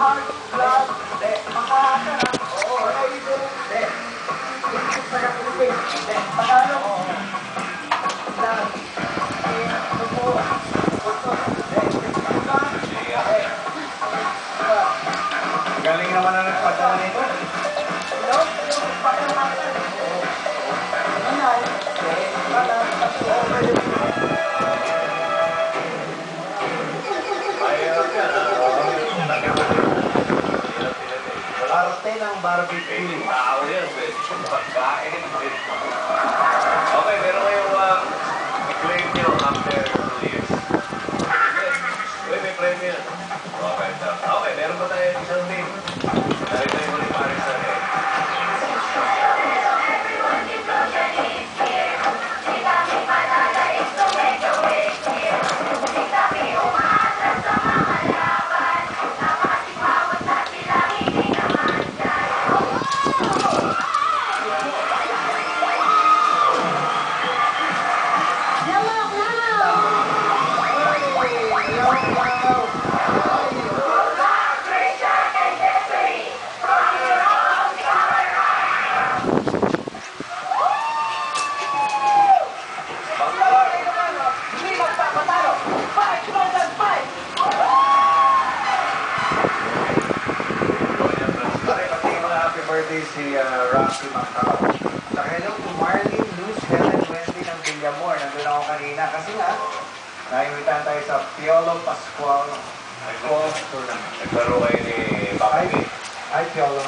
heart, blood, makakasarap. Oo, Tagalog. Blood. Galing naman ang nagpadala nito. Hello? Yung pagkakasarap. Parte ng barbecue. Tao yan, pagkain. Okay, meron kayong i-claim nyo after 2 years. Uy, may premium. Okay, meron pa tayo isang team. Narito yung ulit paris natin. Si Rocky Macau. Sa hello to Marlene, Luz, Helen, Wendy ng Villamor. Nandun ako kanina kasi nga, naiwitan tayo sa Piolo Pascual. Naglaro kayo ni Papi. Ay, Piolo.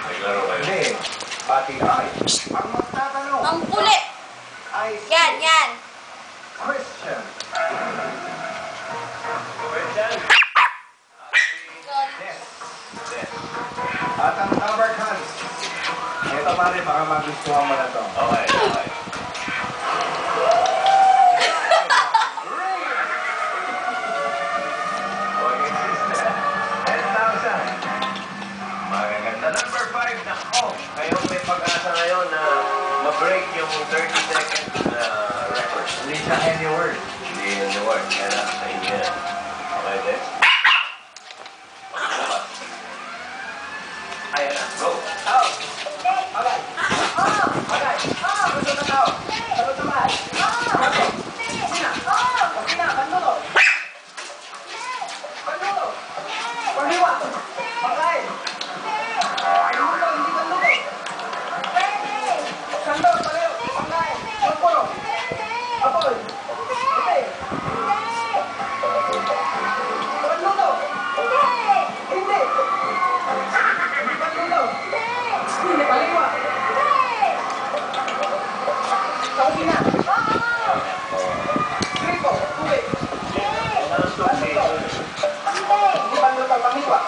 Naglaro kayo. Hindi. Pati ay. Ang magtatanong. Ang kulit. Ay, Yan, yan. Christian. Christian? Yes. At ang Abercans. Ito pare, baka magustuhan mo na to. Okay. Magaganda. Number 5 na. Ngayon may pag-asa ngayon na ma-break yung 30 seconds record. Hindi siya any word. Hindi yun the word. Kaya na sa inyo yan. Okay, then. Ayan na. Go. Out. Agay. Agay. Gusto na tao. Ano naman? Sina. Sina. Kandulo. Kandulo. Paniwa. Agay. Kandulo. Hindi kandulo. Kandulo. Pareho. Agay. Pagpuro. Apoy. Hindi. Kandulo. Hindi. Kandulo. Hindi. Paliwa. Sa kusina. Gripo. Tubig. Kandulo. Hindi kandulo. Pangitwa.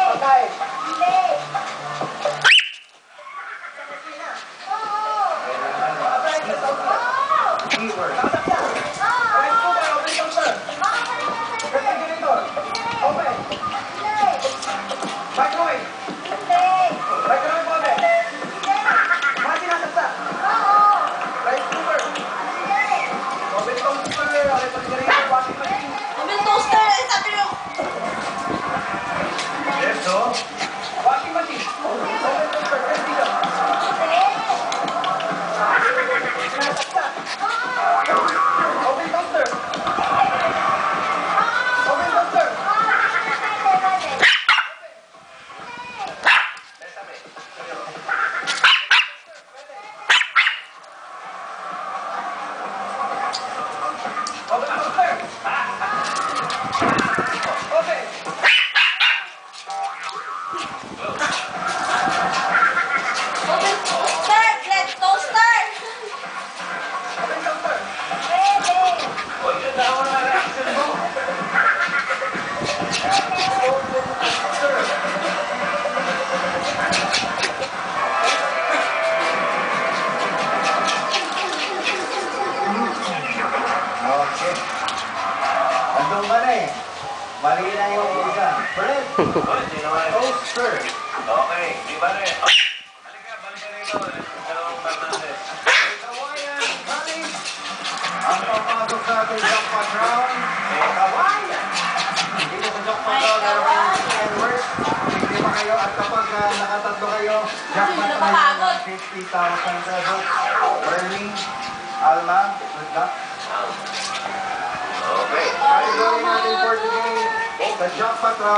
Pagkain. Keyword. Rice cooker, open counter. Refrigerator, open. Microwave. Microwave oven. Mga sinasaksak. Rice cooker. Open counter, refrigerator, washing machine. Oven toaster. Sabi nyo. Yes, so? Washing machine. Open counter, ventilator. Sinasaksak. Open counter. Open counter. Open counter. Open. Oven toaster. Let's toaster. Open counter. Uy, ganda ako na reaction mo. Okay. Andun ka na eh. Mali na yung isa. Fred. Uy, sino ba? Toaster. Okay, di ba rin? Halika, balikan na ito. Dalawang Fernandez. Kawayan, Kali. Ang papasok sa ating jackpot round. Kawayan. Dito sa jackpot round, meron kayong Jackpot Sino na napapagod? 50,000 pesos. Bernie, Alma, good luck. Okay. Category natin for today, the jackpot round.